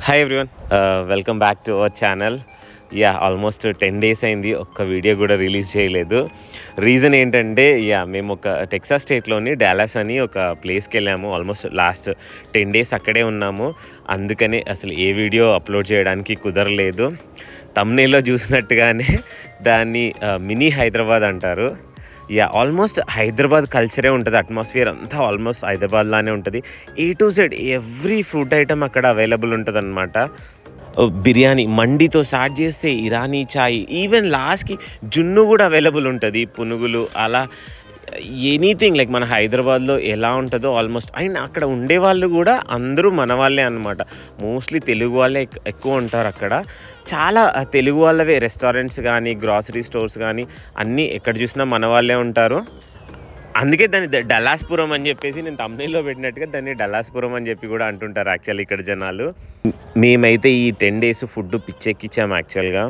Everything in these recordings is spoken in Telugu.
Hi everyone, welcome back to our channel. Almost 10 days అయింది, ఒక్క వీడియో కూడా రిలీజ్ చేయలేదు. రీజన్ ఏంటంటే మేము ఒక టెక్సాస్ స్టేట్లోని డాలస్ అని ఒక ప్లేస్కి వెళ్ళాము. ఆల్మోస్ట్ లాస్ట్ 10 days అక్కడే ఉన్నాము. అందుకని అసలు ఏ వీడియో అప్లోడ్ చేయడానికి కుదరలేదు. థంబ్నెయిల్లో చూసినట్టుగానే దాన్ని మినీ హైదరాబాద్ అంటారు. ఆల్మోస్ట్ హైదరాబాద్ కల్చరే ఉంటుంది, అట్మాస్ఫియర్ అంతా ఆల్మోస్ట్ హైదరాబాద్ లానే ఉంటుంది. A to Z every food item అక్కడ అవైలబుల్ ఉంటుంది అనమాట. బిర్యానీ మండితో స్టార్ట్ చేస్తే ఇరానీ చాయ్, ఈవెన్ లాస్ట్కి జున్ను కూడా అవైలబుల్ ఉంటుంది, పునుగులు, అలా ఎనీథింగ్ లైక్ మన హైదరాబాద్లో ఎలా ఉంటుందో ఆల్మోస్ట్. అండ్ అక్కడ ఉండేవాళ్ళు కూడా అందరూ మన వాళ్ళే అనమాట. మోస్ట్లీ తెలుగు వాళ్ళే ఎక్కువ ఉంటారు అక్కడ. చాలా తెలుగు వాళ్ళవే రెస్టారెంట్స్ కానీ గ్రాసరీ స్టోర్స్ కానీ అన్నీ ఎక్కడ చూసినా మన వాళ్ళే ఉంటారు. అందుకే దాన్ని డల్లాస్పురం అని చెప్పేసి నేను థంబ్నెయిల్లో పెట్టినట్టుగా దాన్ని డల్లాస్పురం అని చెప్పి కూడా అంటుంటారు యాక్చువల్లీ ఇక్కడ జనాలు. మేమైతే ఈ 10 days ఫుడ్ పిచ్చెక్కిచ్చాము యాక్చువల్గా.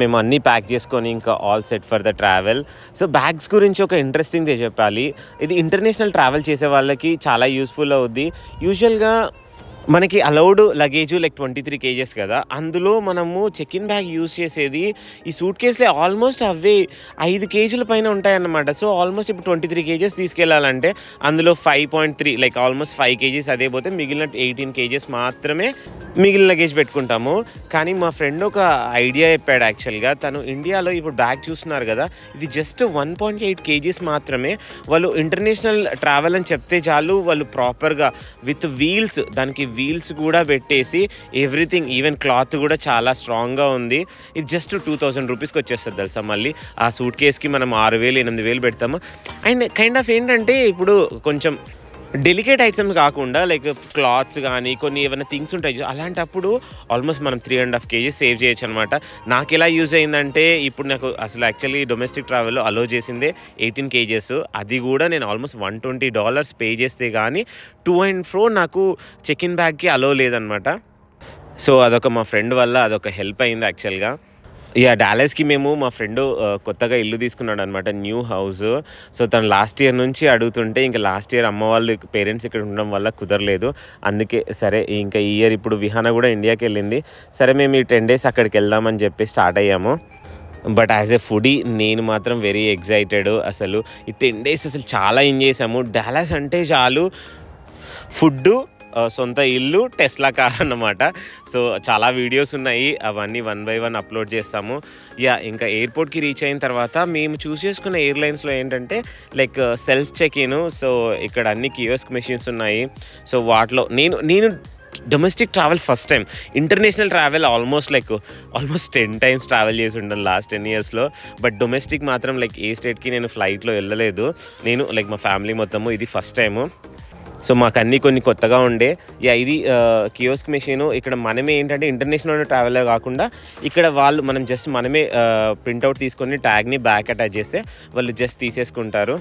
మేము అన్నీ ప్యాక్ చేసుకొని ఇంకా all set for the travel. So bags గురించి ఒక ఇంట్రెస్టింగ్ చెప్పాలి. ఇది ఇంటర్నేషనల్ ట్రావెల్ చేసే వాళ్ళకి చాలా యూస్ఫుల్ అవుద్ది. యూజువల్గా మనకి అలౌడ్ లగేజ్ లైక్ 23 kgs కదా, అందులో మనము చెక్ ఇన్ బ్యాగ్ యూజ్ చేసేది ఈ సూట్ కేసులే ఆల్మోస్ట్ అవే 5 kgs పైన ఉంటాయన్నమాట. సో ఆల్మోస్ట్ ఇప్పుడు 23 kgs తీసుకెళ్ళాలంటే అందులో 5.3 లైక్ ఆల్మోస్ట్ 5 kgs అదే పోతే మిగిలిన 18 kgs మాత్రమే మిగిలిన లగేజ్ పెట్టుకుంటాము. కానీ మా ఫ్రెండ్ ఒక ఐడియా చెప్పాడు యాక్చువల్గా. తను ఇండియాలో ఇప్పుడు బ్యాగ్ చూస్తున్నారు కదా, ఇది జస్ట్ 1.8 kgs మాత్రమే. వాళ్ళు ఇంటర్నేషనల్ ట్రావెల్ అని చెప్తే చాలు, వాళ్ళు ప్రాపర్గా విత్ వీల్స్, దానికి వీల్స్ కూడా పెట్టేసి ఎవ్రీథింగ్, ఈవెన్ క్లాత్ కూడా చాలా స్ట్రాంగ్గా ఉంది. ఇది జస్ట్ 2000 రూపీస్కి వచ్చేస్తుంది తెలుసా. మళ్ళీ ఆ సూట్ కేస్కి మనం 6000 8000 పెడతాము. అండ్ కైండ్ ఆఫ్ ఏంటంటే ఇప్పుడు కొంచెం డెలికేట్ ఐటమ్స్ కాకుండా లైక్ క్లాత్స్ కానీ కొన్ని ఏమైనా థింగ్స్ ఉంటాయి, అలాంటప్పుడు ఆల్మోస్ట్ మనం 3.5 kgs సేవ్ చేయొచ్చు అనమాట. నాకు ఎలా యూజ్ అయిందంటే, ఇప్పుడు నాకు అసలు యాక్చువల్లీ డొమెస్టిక్ ట్రావెల్లో అలో చేసిందే 18 kgs. అది కూడా నేను ఆల్మోస్ట్ $120 పే చేస్తే కానీ టు అండ్ ఫ్రో నాకు చెక్ ఇన్ బ్యాగ్కి అలో లేదనమాట. సో అదొక మా ఫ్రెండ్ వల్ల అదొక హెల్ప్ అయింది యాక్చువల్గా. డాలస్కి మేము మా ఫ్రెండ్ కొత్తగా ఇల్లు తీసుకున్నాడు అనమాట, న్యూ హౌస్. సో తను లాస్ట్ ఇయర్ నుంచి అడుగుతుంటే ఇంకా లాస్ట్ ఇయర్ అమ్మ వాళ్ళు పేరెంట్స్ ఇక్కడ ఉండడం వల్ల కుదరలేదు. అందుకే సరే ఇంకా ఈ ఇయర్ ఇప్పుడు విహాన కూడా ఇండియాకి వెళ్ళింది. సరే మేము ఈ 10 days అక్కడికి వెళ్దామని చెప్పి స్టార్ట్ అయ్యాము. బట్ యాజ్ ఎ ఫుడీ నేను మాత్రం వెరీ ఎక్సైటెడ్. అసలు ఈ 10 days అసలు చాలా ఎంజాయ్ చేసాము. డాలస్ అంటే చాలు ఫుడ్డు, సొంత ఇల్లు, టెస్లా కార్ అన్నమాట. సో చాలా వీడియోస్ ఉన్నాయి, అవన్నీ 1 by 1 అప్లోడ్ చేస్తాము. ఇంకా ఎయిర్పోర్ట్కి రీచ్ అయిన తర్వాత మేము చూస్ చేసుకున్న ఎయిర్లైన్స్లో ఏంటంటే like self check in. So ఇక్కడ అన్ని కియోస్క్ మెషిన్స్ ఉన్నాయి. సో వాటిలో నేను domestic travel first time. International travel almost 10 times travel చేసి ఉంటాను లాస్ట్ 10 yearsలో. బట్ డొమెస్టిక్ మాత్రం లైక్ ఏ స్టేట్కి నేను ఫ్లైట్లో వెళ్ళలేదు. నేను లైక్ మా ఫ్యామిలీ మొత్తము ఇది ఫస్ట్ టైము. సో మాకు అన్నీ కొన్ని కొత్తగా ఉండే. ఇది కియోస్క్ మెషిన్. ఇక్కడ మనమే ఏంటంటే ఇంటర్నేషనల్ ట్రావెల్ కాకుండా ఇక్కడ మనం మనమే ప్రింట్అవుట్ తీసుకొని ట్యాగ్ని బ్యాక్ అటాచ్ చేస్తే వాళ్ళు జస్ట్ తీసేసుకుంటారు.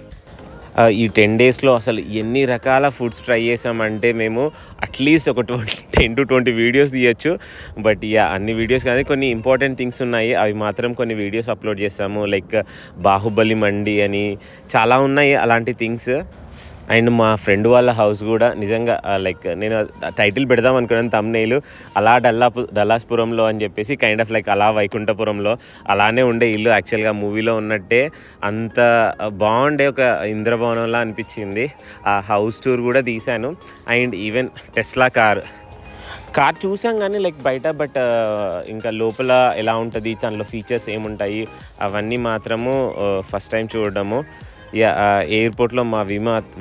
ఈ 10 daysలో అసలు ఎన్ని రకాల ఫుడ్స్ ట్రై చేసామంటే మేము అట్లీస్ట్ ఒక 10 to 20 వీడియోస్ తీయచ్చు. బట్ అన్ని వీడియోస్ కానీ కొన్ని ఇంపార్టెంట్ థింగ్స్ ఉన్నాయి, అవి మాత్రం కొన్ని వీడియోస్ అప్లోడ్ చేస్తాము. లైక్ బాహుబలి మండి అని చాలా ఉన్నాయి అలాంటి థింగ్స్. అండ్ మా ఫ్రెండ్ వాళ్ళ హౌస్ కూడా నిజంగా లైక్ నేను టైటిల్ పెడదాం అనుకున్నాను థంబ్నెయిల్, అలా డల్లాస్పురంలో అని చెప్పేసి, కైండ్ ఆఫ్ లైక్ అలా వైకుంఠపురంలో అలానే ఉండే ఇల్లు. యాక్చువల్గా మూవీలో ఉన్నట్టే అంత బాగుండే, ఒక ఇంద్రభవనంలా అనిపించింది. ఆ హౌస్ టూర్ కూడా తీశాను. అండ్ ఈవెన్ టెస్లా కార్ చూసాం కానీ లైక్ బయట, బట్ ఇంకా లోపల ఎలా ఉంటుంది, దానిలో ఫీచర్స్ ఏముంటాయి అవన్నీ మాత్రము ఫస్ట్ టైం చూడడము. ఎయిర్పోర్ట్లో మా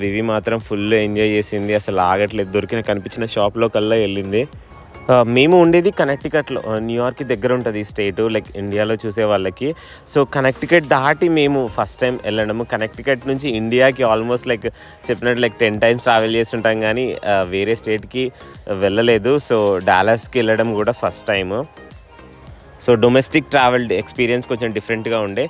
వివి మాత్రం ఫుల్ ఎంజాయ్ చేసింది, అసలు ఆగట్లేదు. కనిపించిన షాప్లో కల్లా వెళ్ళింది. మేము ఉండేది కనెక్టికట్లో, న్యూయార్క్కి దగ్గర ఉంటుంది ఈ స్టేటు లైక్ ఇండియాలో చూసే వాళ్ళకి. సో కనెక్టికట్ దాటి మేము ఫస్ట్ టైం వెళ్ళడము. కనెక్టికట్ నుంచి ఇండియాకి ఆల్మోస్ట్ లైక్ చెప్పినట్టు లైక్ 10 times ట్రావెల్ చేస్తుంటాం కానీ వేరే స్టేట్కి వెళ్ళలేదు. సో డాలస్కి వెళ్ళడం కూడా first time. So domestic travel experience కొంచెం డిఫరెంట్గా ఉండే.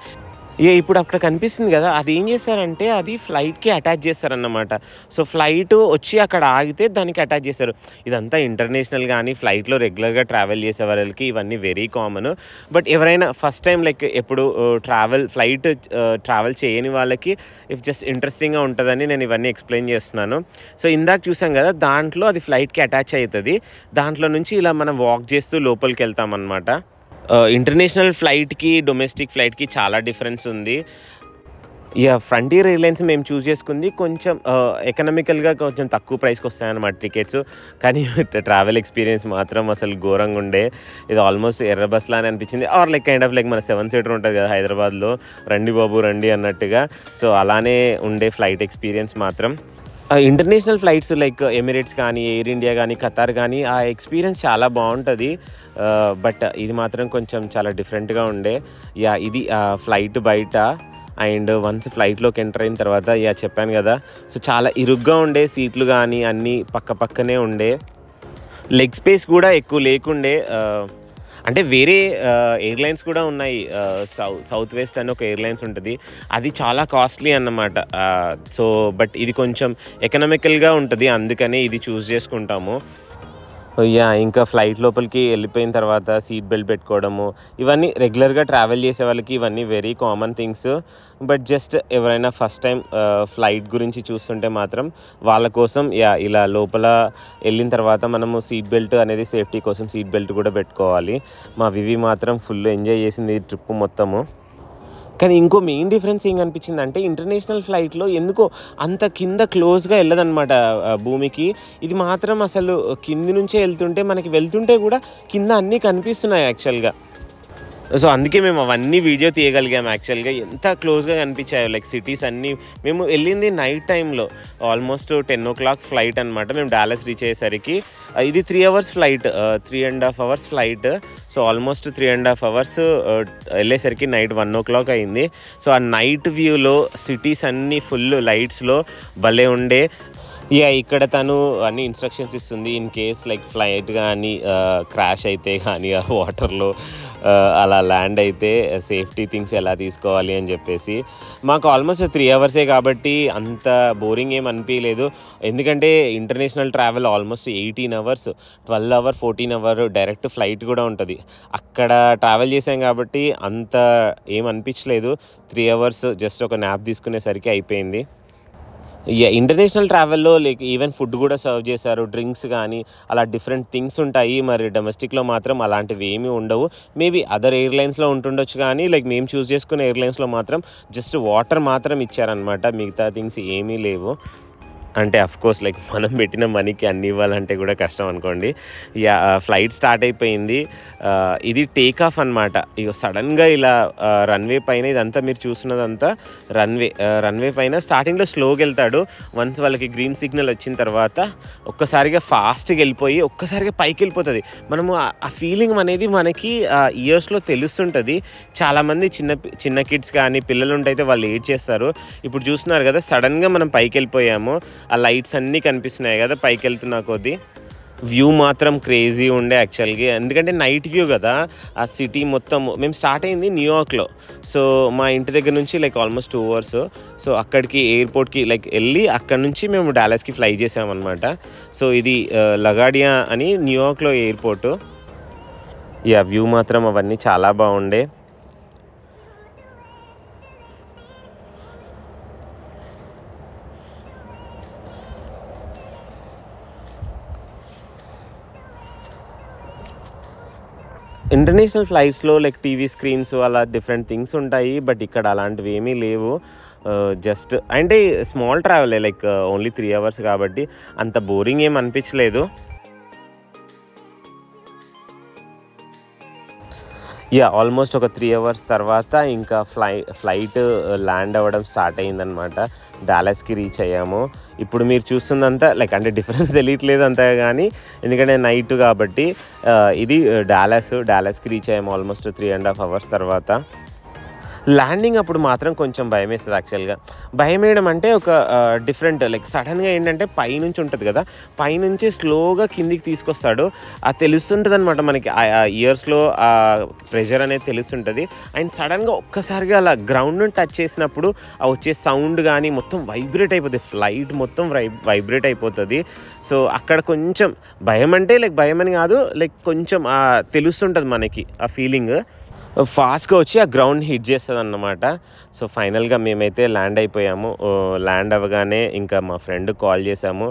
ఇప్పుడు అక్కడ కనిపిస్తుంది గదా! అది ఏం చేశారంటే అది ఫ్లైట్‌కి అటాచ్ చేస్తారన్నమాట. సో, ఫ్లైట్ వచ్చి అక్కడ ఆగితే దానికి అటాచ్ చేస్తారు. ఇదంతా ఇంటర్నేషనల్ గానీ, ఫ్లైట్‌లో రెగ్యులర్‌గా ట్రావెల్ చేసే వాళ్ళకి ఇవన్నీ వెరీ కామన్. బట్ ఎవరైనా ఫస్ట్ టైమ్ లైక్ ఎప్పుడు ట్రావెల్ చేయని వాళ్ళకి జస్ట్ ఇంట్రెస్టింగ్‌గా ఉంటదని నేను ఇవన్నీ ఎక్స్‌ప్లెయిన్ చేస్తున్నాను. సో, ఇందాక చూసాం గదా! దాంట్లో అది ఫ్లైట్‌కి అటాచ్ అయితది. దాంట్లో నుంచి ఇలా మనం వాక్ చేస్తూ లోపలికెళ్తామన్నమాట. ఇంటర్నేషనల్ ఫ్లైట్‌కి, డొమెస్టిక్ ఫ్లైట్‌కి చాలా డిఫరెన్స్ ఉంది. ఫ్రంటియర్ ఎయిర్‌లైన్స్ మేము చూజ్ చేసుకుంది కొంచెం ఎకనామికల్‌గా కొంచెం తక్కువ ప్రైస్‌కొస్తాయన్నమాట టికెట్స్. కానీ ట్రావెల్ ఎక్స్‌పీరియన్స్ మాత్రం అసలు ఘోరంగుండే. ఇది ఆల్మోస్ట్ ఎర్ర బస్ లానే అనిపించింది. Or like kind of like మన 7 సీటర్ ఉంటది కదా హైదరాబాద్‌లో. రండి బాబు రండి అన్నట్టుగా. సో, అలానే ఉండే ఫ్లైట్ ఎక్స్‌పీరియన్స్ మాత్రం. ఇంటర్నేషనల్ ఫ్లైట్స్ లైక్ ఎమిరేట్స్ కానీ, ఎయిర్ ఇండియా గానీ, ఖతార్ గానీ ఆ ఎక్స్‌పీరియన్స్ చాలా బావుంటది. బట్ ఇది మాత్రం కొంచెం చాలా డిఫరెంట్‌గా ఉండే. ఇది ఫ్లైట్ బయట అండ్ వన్స్ ఫ్లైట్‌లోకి ఎంటర్ అయిన తర్వాత చెప్పాను గదా! సో, చాలా ఇరుగ్గా ఉండే సీట్లు గానీ అన్నీ పక్క పక్కనే ఉండే. లెగ్ స్పేస్ గూడా ఎక్కువ లేకుండే. అంటే వేరే ఎయిర్‌లైన్స్ కూడా ఉన్నాయి. సౌత్ వెస్ట్ అని ఒక ఎయిర్‌లైన్స్ ఉంటది. అది చాలా కాస్ట్‌లీ అన్నమాట. బట్ ఇది కొంచెం ఎకనామికల్‌గా ఉంటది. అందుకనే ఇది చూజ్ చేసుకుంటాము. ఇంకా ఫ్లైట్ లోపలికి వెళ్ళిపోయిన తర్వాత సీట్ బెల్ట్ పెట్టుకోవడము, ఇవన్నీ రెగ్యులర్‌గా ట్రావెల్ చేసే వాళ్ళకి ఇవన్నీ very common things. But just ఎవరైనా ఫస్ట్ టైం ఫ్లైట్ గురించి చూస్తుంటే మాత్రం వాళ్ళ కోసం ఇలా లోపల వెళ్ళిన తర్వాత మనము సీట్ బెల్ట్ అనేది సేఫ్టీ కోసం సీట్ బెల్ట్ కూడా పెట్టుకోవాలి. మా వివి మాత్రం ఫుల్ ఎంజాయ్ చేసింది ఈ ట్రిప్ మొత్తము. కానీ ఇంకో మెయిన్ డిఫరెన్స్ ఏం కనిపించిందంటే ఇంటర్నేషనల్ ఫ్లైట్‌లో ఎందుకో అంత కింద క్లోజ్‌గా ఎళ్ళదనమాట భూమికి. ఇది మాత్రం అసలు కింది నుంచే ఎళ్తుంటే మనకి వెళ్తుంటే గూడా కింద అన్నీ కనిపిస్తున్నాయి యాక్చువల్‌గా. సో, అందుకే మేము అవన్నీ వీడియో తీయగలిగాము యాక్చువల్‌గా. ఎంత క్లోజ్‌గా కనిపించాయో లైక్ సిటీస్ అన్నీ. మేము వెళ్ళింది నైట్ టైమ్‌లో ఆల్మోస్ట్ 10:00 ఫ్లైట్ అనమాట. మేము డాలస్ రీచ్ అయ్యేసరికి ఇది 3 hours flight. 3½ hours flight. So, almost 3½ hours వెళ్ళేసరికి నైట్ 1:00 అయింది. సో, ఆ నైట్ వ్యూలో సిటీస్ అన్నీ ఫుల్ లైట్స్‌లో భలే ఉండే. ఇక్కడ తను అన్ని ఇన్‌స్ట్రక్షన్స్ ఇస్తుంది. ఇన్ కేస్ లైక్ ఫ్లైట్ గానీ క్రాష్ అయితే గానీ ఆ వాటర్‌లో అలా ల్యాండ్ అయితే సేఫ్టీ థింగ్స్ ఎలా తీసుకోవాలి అని చెప్పేసి. మాకు ఆల్మోస్ట్ 3 అవర్సే కాబట్టి అంత బోరింగ్ ఏమి అనిపియలేదు. ఎందుకంటే international travel almost 18 hours, 12 hour, 14 hour direct flight కూడా ఉంటది. అక్కడ ట్రావెల్ చేసాం కాబట్టి అంత ఏం అనిపించలేదు. 3 అవర్స్ జస్ట్ ఒక న్యాప్ తీసుకునేసరికి అయిపోయింది. ఇంటర్నేషనల్ ట్రావెల్‌లో లైక్ ఈవెన్ ఫుడ్ గూడా సర్వ్ చేశారు. డ్రింక్స్ గానీ, అలా డిఫరెంట్ థింగ్స్ ఉంటాయి. మరి డొమెస్టిక్‌లో మాత్రం అలాంటివి ఏమీ ఉండవు. మేబీ అదర్ ఎయిర్‌లైన్స్‌లో ఉంటుండొచ్చు కానీ, లైక్ మేము చూజ్ చేసుకున్న ఎయిర్‌లైన్స్‌లో మాత్రం జస్ట్ వాటర్ మాత్రం ఇచ్చారనమాట. మిగతా థింగ్స్ ఏమీ లేవు. అంటే ఆఫ్‌కోర్స్ లైక్ మనం పెట్టిన మనీకి అన్నీ ఇవ్వాలంటే కూడా కష్టం అనుకోండి. ఫ్లైట్ స్టార్ట్ అయిపోయింది. ఇది టేక్ ఆఫ్ అనమాట. సడన్‌గా ఇలా రన్‌వే పైన ఇదంతా మీరు చూస్తున్నదంతా రన్‌వే పైన స్టార్టింగ్‌లో స్లోగా వెళ్తాడు. వన్స్ వాళ్ళకి గ్రీన్ సిగ్నల్ వచ్చిన తర్వాత ఒక్కసారిగా ఫాస్ట్‌గా వెళ్ళిపోయి ఒక్కసారిగా పైకి వెళ్ళిపోతది. మనము ఆ ఫీలింగ్ అనేది మనకి ఇయర్స్‌లో తెలుస్తుంటది. చాలామంది చిన్న కిడ్స్ కానీ పిల్లలు ఉంటే వాళ్ళు ఏడ్చేస్తారు. ఇప్పుడు చూస్తున్నారు కదా సడన్‌గా మనం పైకి వెళ్ళిపోయాము. ఆ లైట్స్ అన్నీ కనిపిస్తున్నాయి కదా పైకి వెళ్తున్న కొద్దీ. వ్యూ మాత్రం క్రేజీ ఉండే యాక్చువల్‌గా. ఎందుకంటే నైట్ వ్యూ కదా ఆ సిటీ మొత్తం. మేము స్టార్ట్ అయింది న్యూయార్క్‌లో. సో, మా ఇంటి దగ్గర నుంచి లైక్ ఆల్మోస్ట్ 2 అవర్స్. సో, అక్కడికి ఎయిర్‌పోర్ట్‌కి లైక్ వెళ్ళి అక్కడి నుంచి మేము డాలస్‌కి ఫ్లై చేసామన్నమాట. సో, ఇది లగాడియా అని న్యూయార్క్‌లో ఎయిర్‌పోర్టు. వ్యూ మాత్రం అవన్నీ చాలా బాగుండే. ఇంటర్నేషనల్ ఫ్లైట్స్‌లో లైక్ టీవీ స్క్రీన్స్ అలా డిఫరెంట్ థింగ్స్ ఉంటాయి. బట్ ఇక్కడ అలాంటివి ఏమీ లేవు. జస్ట్ అంటే స్మాల్ ట్రావెలే లైక్ ఓన్లీ 3 అవర్స్ కాబట్టి అంత బోరింగ్ ఏమి అనిపించలేదు. ఆల్మోస్ట్ ఒక 3 అవర్స్ తర్వాత ఇంకా ఫ్లైట్ ల్యాండ్ అవ్వడం స్టార్ట్ అయిందనమాట. డాలస్‌కి రీచ్ అయ్యాము. ఇప్పుడు మీరు చూస్తుందంతా లైక్ అంటే డిఫరెన్స్ తెలియట్లేదు అంతగా కానీ ఎందుకంటే నైట్ కాబట్టి. ఇది డాలస్‌కి రీచ్ అయ్యాము ఆల్మోస్ట్ 3½ అవర్స్ తర్వాత. ల్యాండింగ్ అప్పుడు మాత్రం కొంచెం భయమేస్తది యాక్చువల్‌గా. భయమేయడం అంటే ఒక డిఫరెంట్ లైక్ సడెన్‌గా ఏంటంటే పైనుంచి ఉంటది కదా! పైనుంచి స్లోగా కిందికి తీసుకొస్తాడు. అది తెలుస్తుంటదనమాట మనకి. ఇయర్స్‌లో ప్రెషర్ అనేది తెలుస్తుంటది. అండ్ సడెన్‌గా ఒక్కసారిగా అలా గ్రౌండ్‌ని టచ్ చేసినప్పుడు ఆ వచ్చే సౌండ్ గానీ మొత్తం వైబ్రేట్ అయిపోద్ది. ఫ్లైట్ మొత్తం వైబ్రేట్ అయిపోతది. సో, అక్కడ కొంచెం భయమంటే లైక్ భయమని కాదు. లైక్ కొంచెం తెలుస్తుంటది మనకి ఆ ఫీలింగ్. ఫాస్ట్‌గా వచ్చి ఆ గ్రౌండ్‌ని హిట్ చేస్తదన్నమాట. సో, ఫైనల్‌గా మేమైతే ల్యాండ్ అయిపోయాము. ల్యాండ్ అవ్వగానే ఇంకా మా ఫ్రెండ్‌కి కాల్ చేసాము.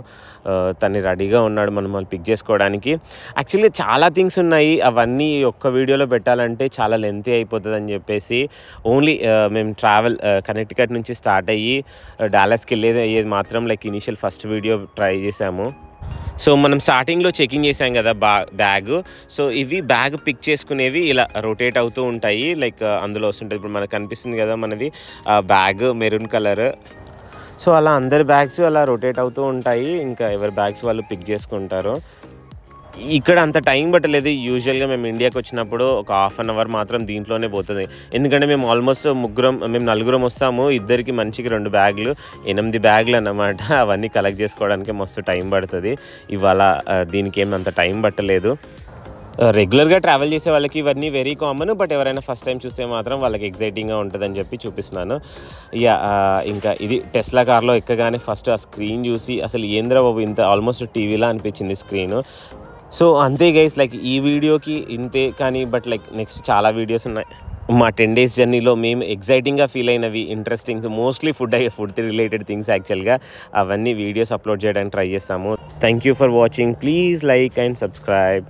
తను రెడీగా ఉన్నాడు మనల్ని పిక్ చేసుకోవడానికి. యాక్చువల్లీ చాలా థింగ్స్ ఉన్నాయి. అవన్నీ ఒక్క వీడియోలో పెట్టాలంటే చాలా లెంతీ అయిపోతదని చెప్పేసి ఓన్లీ మేము ట్రావెల్ కనెక్టికట్ నుంచి స్టార్ట్ అయ్యి డాలస్‌కి అయ్యేది మాత్రం like initial first video try చేసాము. సో, మనం స్టార్టింగ్‌లో చెకింగ్ చేసాం కదా! బ్యాగు. సో, ఇవి బ్యాగ్ పిక్ చేసుకునేవి ఇలా రొటేట్ అవుతూ ఉంటాయి. లైక్ అందులో వస్తుంటది. ఇప్పుడు మనకు కనిపిస్తుంది కదా! మనది బ్యాగ్ మెరూన్ కలర్. సో, అలా అందరి బ్యాగ్స్ అలా రొటేట్ అవుతూ ఉంటాయి. ఇంకా ఎవరి బ్యాగ్స్ వాళ్ళు పిక్ చేసుకుంటారు. ఇక్కడ అంత టైం పట్టలేదు. యూజువల్‌గా మేము ఇండియాకొచ్చినప్పుడు ఒక హాఫ్ అన్ అవర్ మాత్రం దీంట్లోనే పోతది. ఎందుకంటే మేము ఆల్మోస్ట్ మేము నలుగురం వస్తాము. ఇద్దరికి మనిషికి 2 బ్యాగులు, 8 బ్యాగులన్నమాట. అవన్నీ కలెక్ట్ చేసుకోవడానికి మస్తు టైం పడతది. ఇవాళ దీనికేమి అంత టైం పట్టలేదు. రెగ్యులర్‌గా ట్రావెల్ చేసే వాళ్ళకి ఇవన్నీ వెరీ కామన్. బట్ ఎవరైనా ఫస్ట్ టైం చూస్తే మాత్రం వాళ్ళకి ఎక్సైటింగ్‌గా ఉంటదని చెప్పి చూపిస్తున్నాను. ఇంకా ఇది టెస్లా కార్‌లో ఎక్కగానే ఫస్ట్ ఆ స్క్రీన్ చూసి అసలు ఏందిరా బాబు ఇంత ఆల్మోస్ట్ టీవీలా అనిపించింది స్క్రీను. సో, అంతే గైస్ లైక్ ఈ వీడియోకి ఇంతే. కానీ బట్ లైక్ నెక్స్ట్ చాలా వీడియోస్ ఉన్నాయి. మా 10 డేస్ జర్నీలో మేము ఎక్సైటింగ్‌గా ఫీల్ అయినవి, interesting mostly food related things యాక్చువల్‌గా అవన్నీ వీడియోస్ అప్లోడ్ చేయడానికి ట్రై చేస్తాము. Thank you for watching. Please like and subscribe.